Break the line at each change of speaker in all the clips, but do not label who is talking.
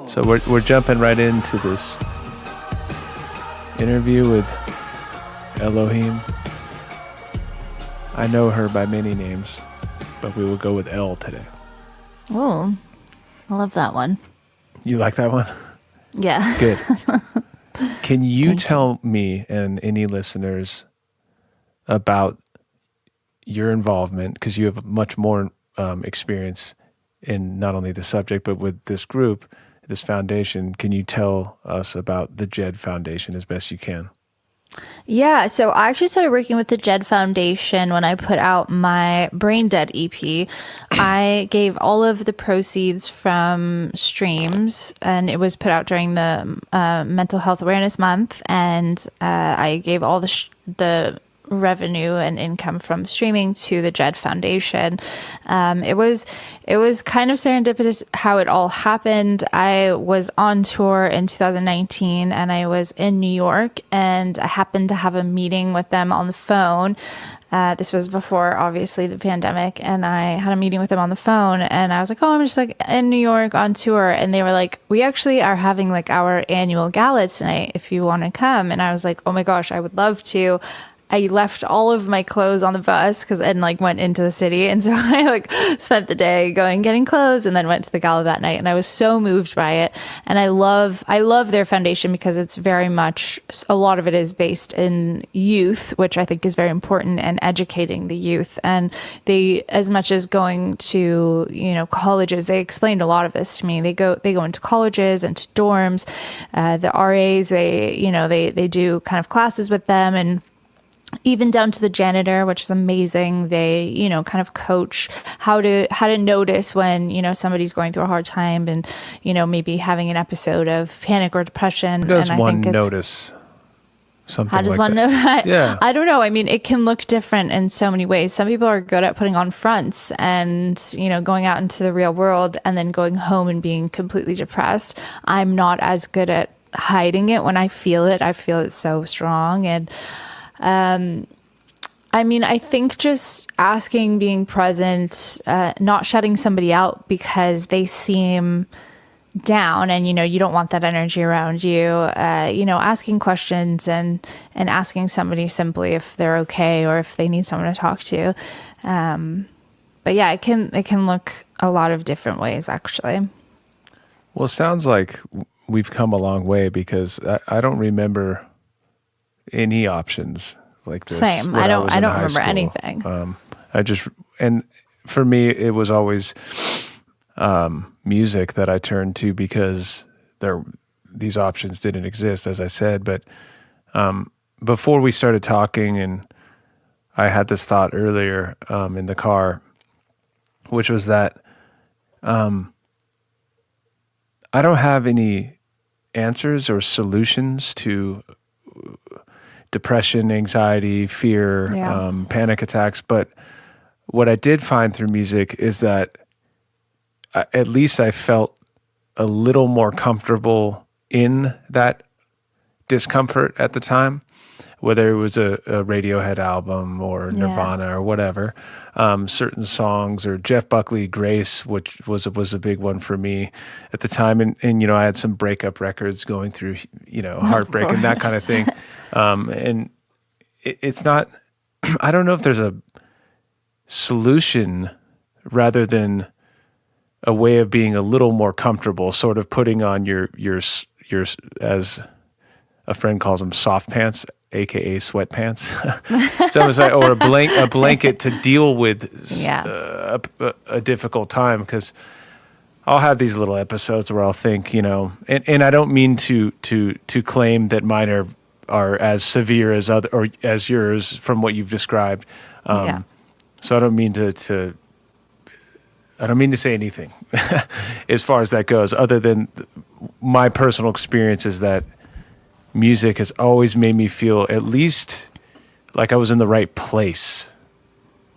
So we're jumping right into this interview with Elohim. I know her by many names, but we will go with El today.
Oh, I love that one.
You like that one?
Yeah.
Good. Can you tell me and any listeners about your involvement, because you have much more experience in not only the subject, but with this group, this foundation. Can you tell us about the JED Foundation as best you can?
Yeah, so I actually started working with the JED Foundation when I put out my Brain Dead EP. I gave all of the proceeds from streams, and it was put out during the Mental Health Awareness Month, and I gave all the revenue and income from streaming to the JED Foundation. It was kind of serendipitous how it all happened. I was on tour in 2019 and I was in New York, and I happened to have a meeting with them on the phone. This was before, obviously, the pandemic, and I had a meeting with them on the phone, and I was like, oh, I'm just like in New York on tour. And they were like, we actually are having like our annual gala tonight if you want to come. And I was like, oh my gosh, I would love to. I left all of my clothes on the bus and went into the city. And so I spent the day getting clothes, and then went to the gala that night. And I was so moved by it. And I love their foundation because it's very much, a lot of it is based in youth, which I think is very important, and educating the youth. And they, as much as going to, colleges, they explained a lot of this to me. They go into colleges and to dorms, the RAs, they do kind of classes with them, and even down to the janitor, which is amazing. They, kind of coach how to notice when, somebody's going through a hard time and, maybe having an episode of panic or depression.
How does one notice something
How does
like
one
that?
notice?
Yeah.
I don't know. I mean, it can look different in so many ways. Some people are good at putting on fronts and, going out into the real world and then going home and being completely depressed. I'm not as good at hiding it. When I feel it so strong. And I think just asking, being present, not shutting somebody out because they seem down and, you don't want that energy around you, asking questions and asking somebody simply if they're okay or if they need someone to talk to. But yeah, it can look a lot of different ways, actually.
Well, it sounds like we've come a long way, because I don't remember any options like this.
Same. I don't remember anything.
And for me, it was always music that I turned to, because these options didn't exist, as I said. But before we started talking, and I had this thought earlier in the car, which was that I don't have any answers or solutions to depression, anxiety, fear, panic attacks. But what I did find through music is that at least I felt a little more comfortable in that discomfort at the time, whether it was a Radiohead album or Nirvana or whatever, certain songs, or Jeff Buckley, Grace, which was a big one for me at the time. And I had some breakup records going through, heartbreak and that kind of thing. And it's not, I don't know if there's a solution rather than a way of being a little more comfortable, sort of putting on your as a friend calls them, soft pants, aka sweatpants. So it's like, or a blanket to deal with a difficult time, because I'll have these little episodes where I'll think, and I don't mean to claim that mine are as severe as as yours from what you've described. So I don't mean to say anything as far as that goes, other than my personal experience is that music has always made me feel at least like I was in the right place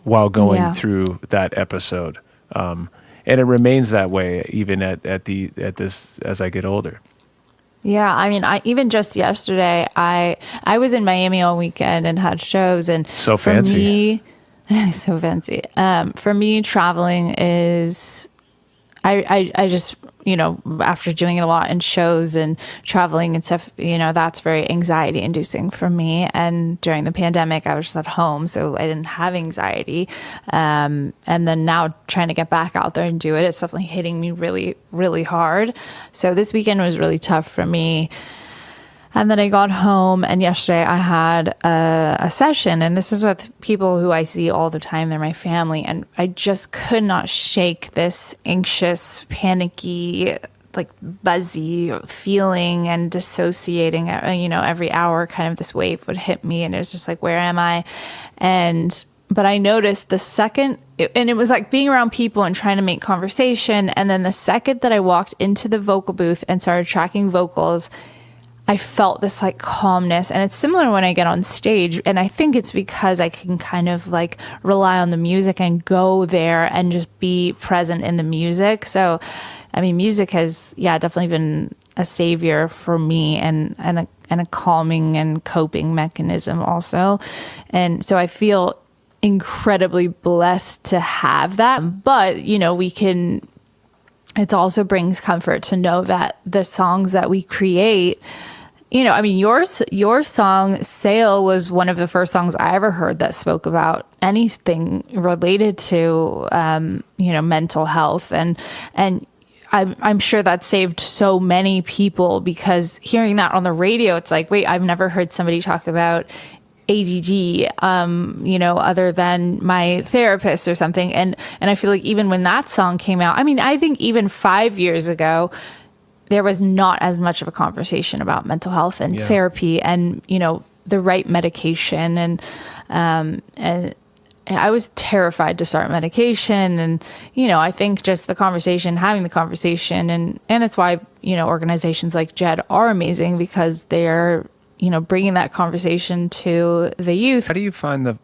while going through that episode. And it remains that way even at this, as I get older.
Yeah, I mean, even just yesterday, I was in Miami all weekend and had shows, and
so fancy.
So fancy. For me, traveling is, I just, after doing it a lot in shows and traveling and stuff, that's very anxiety inducing for me. And during the pandemic, I was just at home, so I didn't have anxiety. And then now trying to get back out there and do it, it's definitely hitting me really, really hard. So this weekend was really tough for me. And then I got home, and yesterday I had a session, and this is with people who I see all the time. They're my family, and I just could not shake this anxious, panicky, like buzzy feeling and dissociating. Every hour kind of this wave would hit me, and it was just like, where am I? But I noticed the second, and it was like being around people and trying to make conversation, and then the second that I walked into the vocal booth and started tracking vocals, I felt this like calmness. And it's similar when I get on stage. And I think it's because I can kind of like rely on the music and go there and just be present in the music. So, I mean, music has, definitely been a savior for me and a calming and coping mechanism also. And so I feel incredibly blessed to have that. But, it also brings comfort to know that the songs that we create, your song Sail was one of the first songs I ever heard that spoke about anything related to mental health, and I'm sure that saved so many people, because hearing that on the radio, it's like, wait, I've never heard somebody talk about ADD, other than my therapist or something. And I feel like even when that song came out, I think even 5 years ago, there was not as much of a conversation about mental health and therapy and, the right medication. And I was terrified to start medication. And, I think just having the conversation, and it's why, organizations like JED are amazing, because they're, bringing that conversation to the youth.
How do you find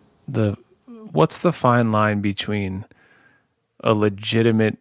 what's the fine line between a legitimate,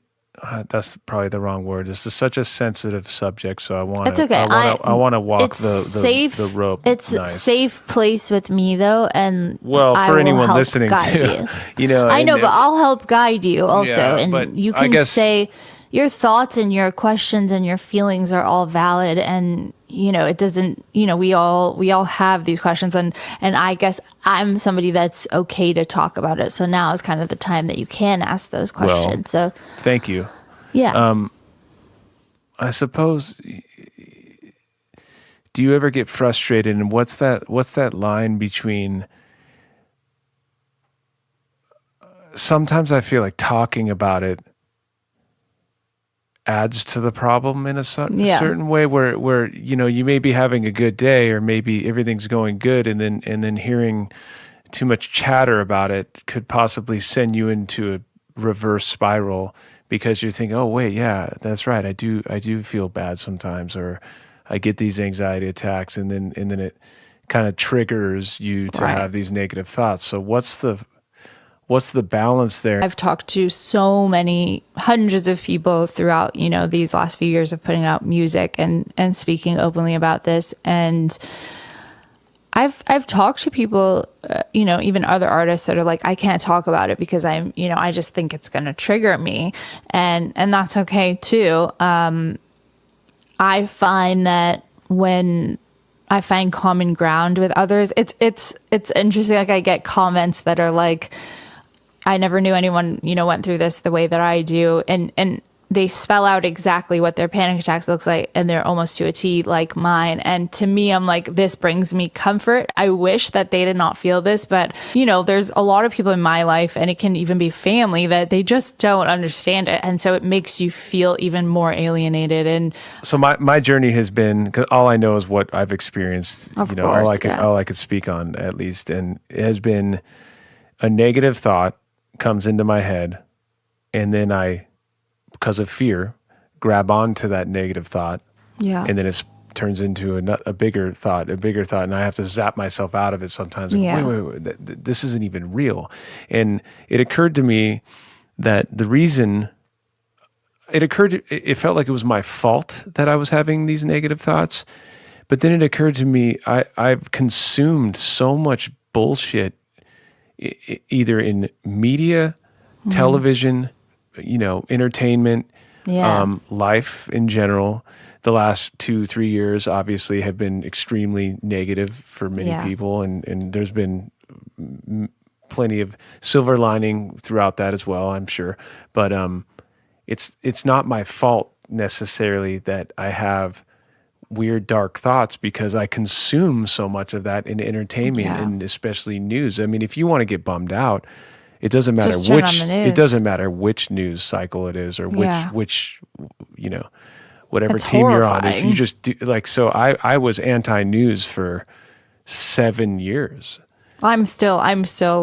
that's probably the wrong word. This is such a sensitive subject, so I want to. Okay. I want to walk the rope.
It's a safe place with me, though, and
for anyone listening too,
I know, but I'll help guide you also, and you can say your thoughts and your questions and your feelings are all valid, and it doesn't, we all have these questions, and I guess I'm somebody that's okay to talk about it. So now is kind of the time that you can ask those questions. So
thank you.
Yeah.
I suppose, do you ever get frustrated, and what's that line between, sometimes I feel like talking about it adds to the problem in a certain way, where you may be having a good day, or maybe everything's going good, and then hearing too much chatter about it could possibly send you into a reverse spiral, because you're thinking, oh wait, yeah, that's right, I do feel bad sometimes, or I get these anxiety attacks, and then it kind of triggers you to have these negative thoughts. So what's the balance there?
I've talked to so many hundreds of people throughout, these last few years of putting out music and speaking openly about this. And I've talked to people, even other artists that are like, I can't talk about it because I just think it's going to trigger me. And that's okay too. I find that when I find common ground with others, it's interesting. Like, I get comments that are like, I never knew anyone, went through this the way that I do. And they spell out exactly what their panic attacks looks like, and they're almost to a T like mine. And to me, I'm like, this brings me comfort. I wish that they did not feel this, but there's a lot of people in my life, and it can even be family, that they just don't understand it. And so it makes you feel even more alienated. And
so my journey has been, 'cause all I know is what I've experienced,
of course,
all I could speak on, at least. And it has been a negative thought comes into my head, and then I, because of fear, grab onto that negative thought, and then it turns into a bigger thought, and I have to zap myself out of it sometimes. Wait, this isn't even real. And it occurred to me that the reason it felt like it was my fault that I was having these negative thoughts, but then it occurred to me, I've consumed so much bullshit, either in media, television, entertainment, Life in general. The last 2-3 years obviously have been extremely negative for many people, and there's been plenty of silver lining throughout that as well, I'm sure. But it's not my fault necessarily that I have weird dark thoughts, because I consume so much of that in entertainment and especially news. I mean, if you want to get bummed out, it doesn't matter which news cycle it is, or which whatever
it's
team
horrifying.
you're on. If you just do, so I was anti-news for 7 years.
I'm still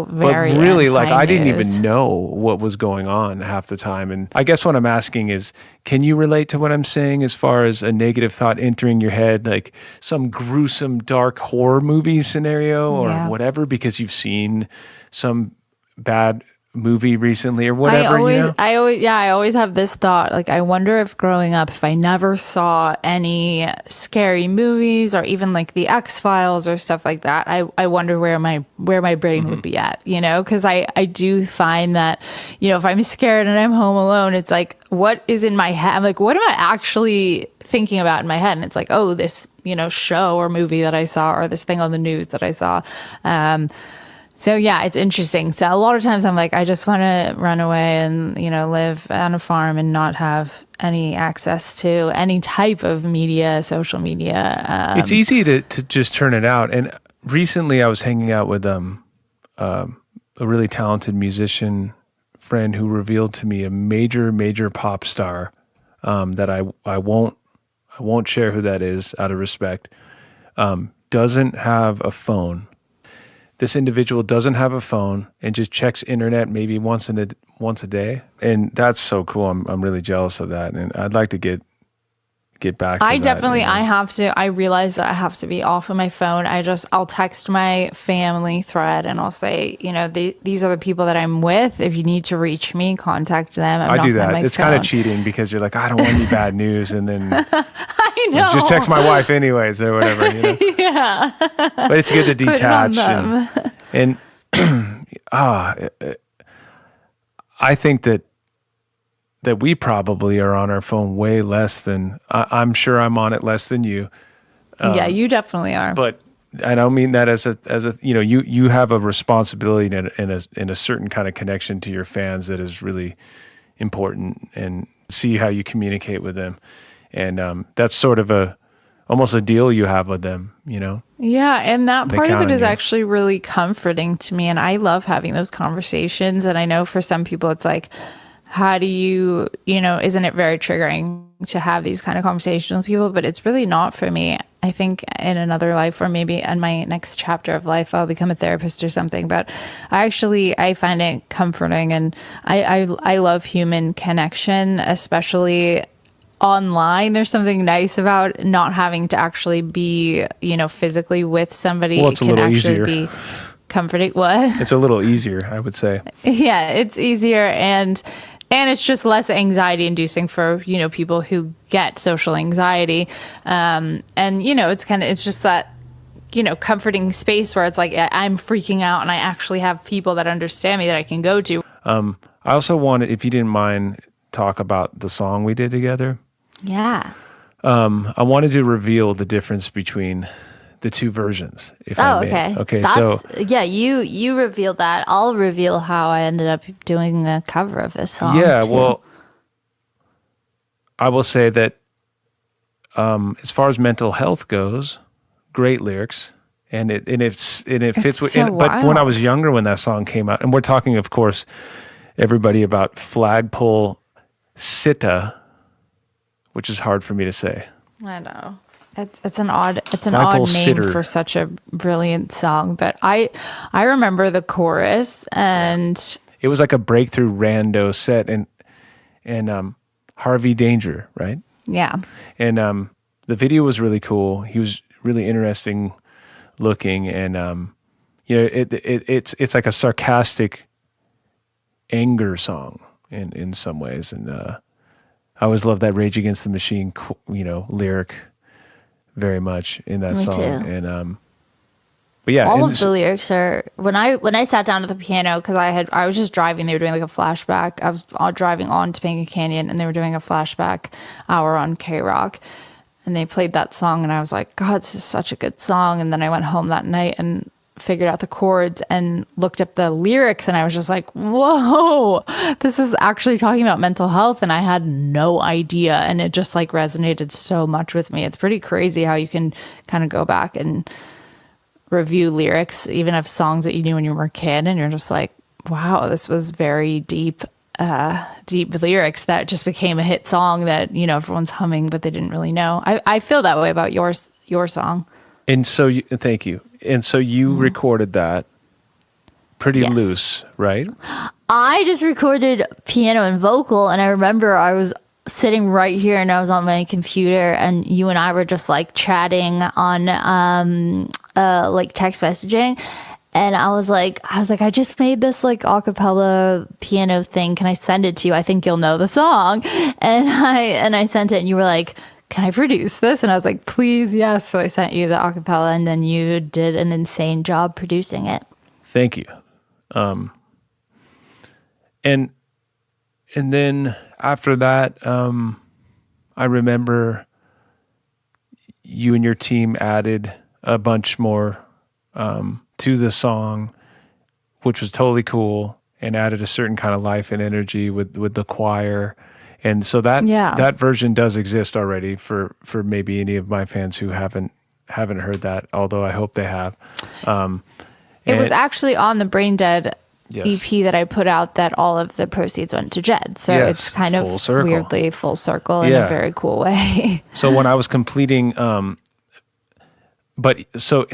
very
But really,
anti-news.
I didn't even know what was going on half the time. And I guess what I'm asking is, can you relate to what I'm saying as far as a negative thought entering your head, like some gruesome, dark horror movie scenario or whatever, because you've seen some bad movie recently or whatever?
I always have this thought, like, I wonder if growing up, if I never saw any scary movies or even like the X-Files or stuff like that, I wonder where my brain would be at, because I do find that, if I'm scared and I'm home alone, it's like, what is in my head? I'm like, what am I actually thinking about in my head? And it's like, oh, this, show or movie that I saw, or this thing on the news that I saw. So yeah, it's interesting. So a lot of times I'm like, I just want to run away and, live on a farm and not have any access to any type of media, social media.
It's easy to just turn it out. And recently I was hanging out with a really talented musician friend who revealed to me a major, major pop star that I won't share who that is out of respect, doesn't have a phone. This individual doesn't have a phone and just checks internet maybe once a day, and that's so cool. I'm really jealous of that, and I'd like to get back to that.
I realize that I have to be off of my phone. I'll text my family thread and I'll say, these are the people that I'm with. If you need to reach me, contact them.
I do that. It's kind of cheating, because you're like, I don't want any bad news, and then
I know.
Just text my wife anyways or whatever.
Yeah.
But it's good to detach and I think that we probably are on our phone way less than I'm sure I'm on it less than you.
Yeah, you definitely are.
But I don't mean that as a you have a responsibility and a certain kind of connection to your fans that is really important, and see how you communicate with them, and that's sort of almost a deal you have with them,
Yeah, and that part of it is actually really comforting to me, and I love having those conversations. And I know for some people it's like, how do you, isn't it very triggering to have these kind of conversations with people? But it's really not for me. I think in another life, or maybe in my next chapter of life, I'll become a therapist or something. But I find it comforting, and I love human connection, especially online. There's something nice about not having to actually be, physically with somebody.
Well, it's
it can actually
easier.
Be comforting. What?
It's a little easier, I would say.
Yeah, it's easier, and it's just less anxiety inducing for, people who get social anxiety. And, it's just that, comforting space where it's like, I'm freaking out and I actually have people that understand me that I can go to.
I also wanted, if you didn't mind, talk about the song we did together.
Yeah.
I wanted to reveal the difference between the two versions.
Okay.
Okay.
You revealed that. I'll reveal how I ended up doing a cover of this song.
Yeah.
too.
Well, I will say that as far as mental health goes, great lyrics, and it fits with. But when I was younger, when that song came out, and we're talking, of course, everybody about Flagpole Sitta, which is hard for me to say.
I know. It's an odd
Flagpole
name
Sitter.
for such a brilliant song, but I remember the chorus, and
it was like a breakthrough rando set, and Harvey Danger, right?
Yeah.
And the video was really cool. He was really interesting looking, and it's like a sarcastic anger song in some ways, and I always love that Rage Against the Machine lyric very much in that
Me
song.
too.
And But yeah,
all of the lyrics are when I sat down at the piano, because I was just driving. They were doing like a flashback. I was driving on Topanga Canyon, and they were doing a flashback hour on K-Rock, and they played that song, and I was like, God, this is such a good song. And then I went home that night and figured out the chords and looked up the lyrics, and I was just like, whoa, this is actually talking about mental health, and I had no idea, and it just like resonated so much with me. It's pretty crazy how you can kind of go back and review lyrics even of songs that you knew when you were a kid, and you're just like, wow, this was very deep lyrics that just became a hit song that, you know, everyone's humming but they didn't really know. I feel that way about your song.
And so thank you. And so you recorded that pretty loose, right?
I just recorded piano and vocal, and I remember I was sitting right here and I was on my computer, and you and I were just like chatting on like text messaging, and I was like, I just made this like a cappella piano thing. Can I send it to you? I think you'll know the song. And I sent it, and you were like, can I produce this? And I was like, please, yes. So I sent you the acapella, and then you did an insane job producing it.
Thank you. And then after that, I remember you and your team added a bunch more to the song, which was totally cool, and added a certain kind of life and energy with the choir. And so that version does exist already for maybe any of my fans who haven't heard that, although I hope they have.
It was actually on the Brain Dead EP that I put out that all of the proceeds went to Jed. So it's kind of weirdly full circle in a very cool way.
So when I was completing, but so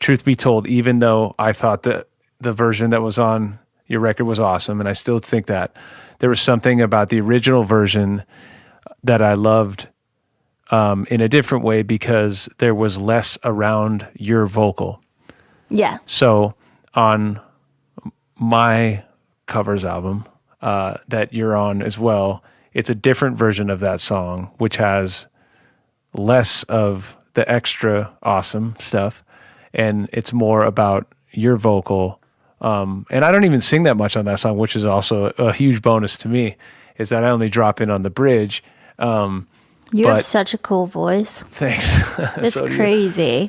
truth be told, even though I thought that the version that was on your record was awesome, and I still think that, there was something about the original version that I loved in a different way because there was less around your vocal.
Yeah.
So on my covers album that you're on as well, it's a different version of that song, which has less of the extra awesome stuff, and it's more about your vocal. And I don't even sing that much on that song, which is also a huge bonus to me, is that I only drop in on the bridge.
You have such a cool voice.
Thanks.
It's so crazy.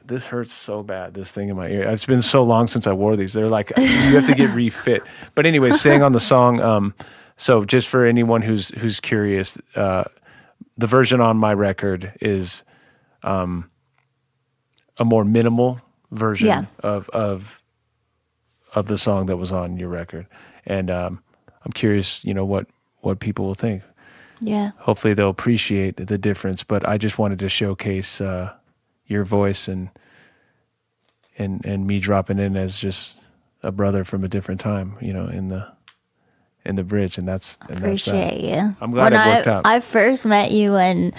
This hurts so bad, this thing in my ear. It's been so long since I wore these. They're like, you have to get refit. But anyway, staying on the song, so just for anyone who's curious, the version on my record is a more minimal version of the song that was on your record. And I'm curious, what people will think.
Yeah.
Hopefully they'll appreciate the difference, but I just wanted to showcase your voice and me dropping in as just a brother from a different time, in the bridge, and that's
appreciate you.
I'm glad it worked out.
I first met you when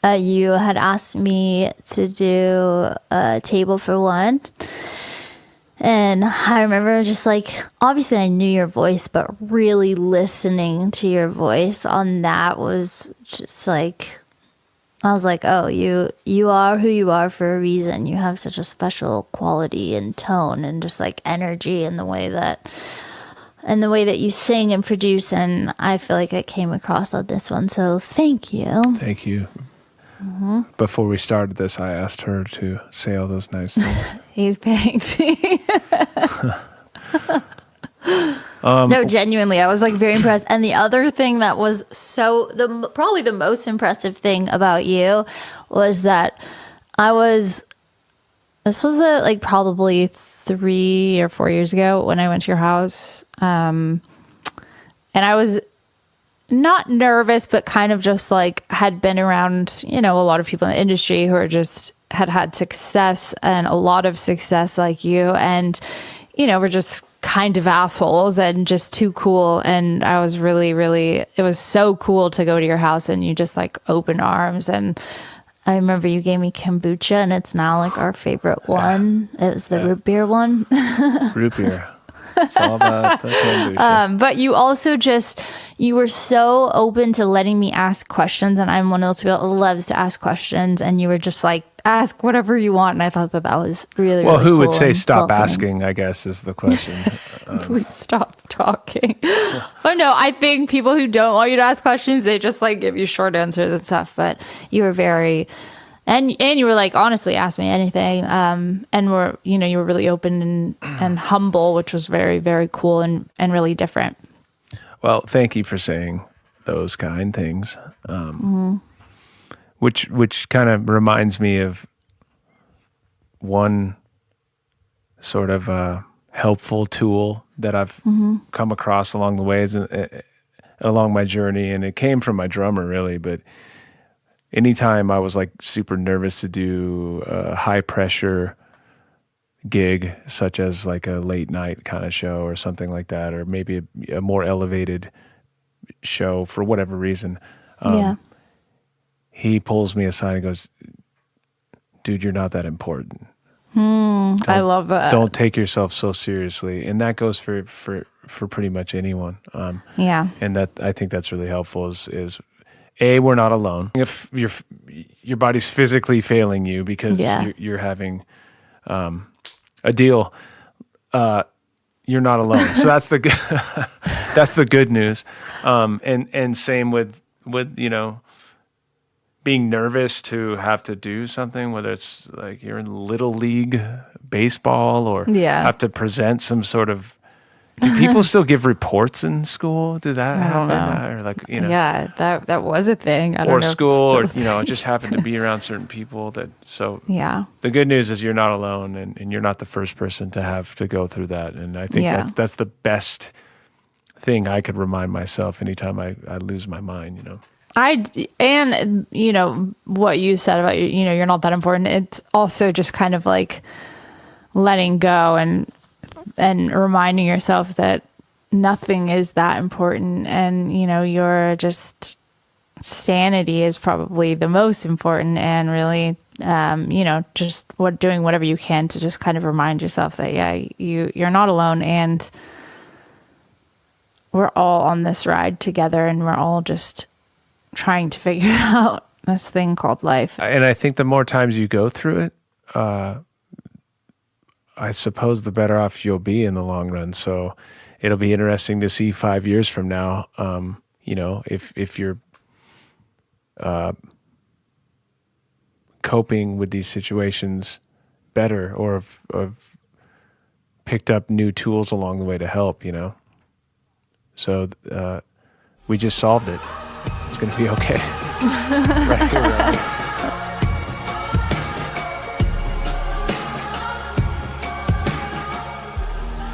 you had asked me to do a table for one. And I remember just like, obviously I knew your voice, but really listening to your voice on that was just like, I was like, oh, you are who you are for a reason. You have such a special quality and tone and just like energy in the way that you sing and produce. And I feel like it came across on this one. So thank you.
Thank you. Mm-hmm. Before we started this, I asked her to say all those nice things.
He's paying me. No, genuinely, I was like very impressed. And the other thing that was probably the most impressive thing about you was that this was like probably 3 or 4 years ago when I went to your house. And I was not nervous, but kind of just like had been around, a lot of people in the industry who are just had success and a lot of success like you. And, we're just kind of assholes and just too cool. And I was really, really, it was so cool to go to your house and you just like open arms. And I remember you gave me kombucha, and it's now like our favorite one. It was the root beer one.
Root beer. It's all about the kombucha.
But you also you were so open to letting me ask questions, and I'm one of those people that loves to ask questions, and you were just like, ask whatever you want, and I thought that was really,
well,
really
who
cool
would say
and
stop
welcoming.
asking, I guess, is the question.
Please stop talking. Oh no, I think people who don't want you to ask questions, they just like give you short answers and stuff. But you were very, and you were like, honestly, ask me anything. And you were really open and humble, which was very, very cool and really different.
Well, thank you for saying those kind things. Which kind of reminds me of one sort of helpful tool that I've come across along the ways, along my journey, and it came from my drummer, really. But anytime I was like super nervous to do a high pressure gig, such as like a late night kind of show or something like that, or maybe a more elevated show for whatever reason, he pulls me aside and goes, "Dude, you're not that important.
I love that.
Don't take yourself so seriously." And that goes for pretty much anyone. And that, I think that's really helpful is A, we're not alone. If your body's physically failing you because you're having a deal, you're not alone. So that's the good news. And same with being nervous to have to do something, whether it's like you're in little league baseball or have to present some sort of. Do people still give reports in school? Do that happen? Or like
yeah, that was a thing. I don't
or
know
school, or just happen to be around certain people that. So the good news is you're not alone, and you're not the first person to have to go through that. And I think that's the best thing I could remind myself anytime I lose my mind.
And what you said about you're not that important. It's also just kind of like letting go and reminding yourself that nothing is that important, and your just sanity is probably the most important, and really just doing whatever you can to just kind of remind yourself that you're not alone, and we're all on this ride together, and we're all just trying to figure out this thing called life.
And I think the more times you go through it, I suppose the better off you'll be in the long run. So it'll be interesting to see 5 years from now, if you're coping with these situations better, or have picked up new tools along the way to help, So we just solved it. It's going to be okay. Right here, right?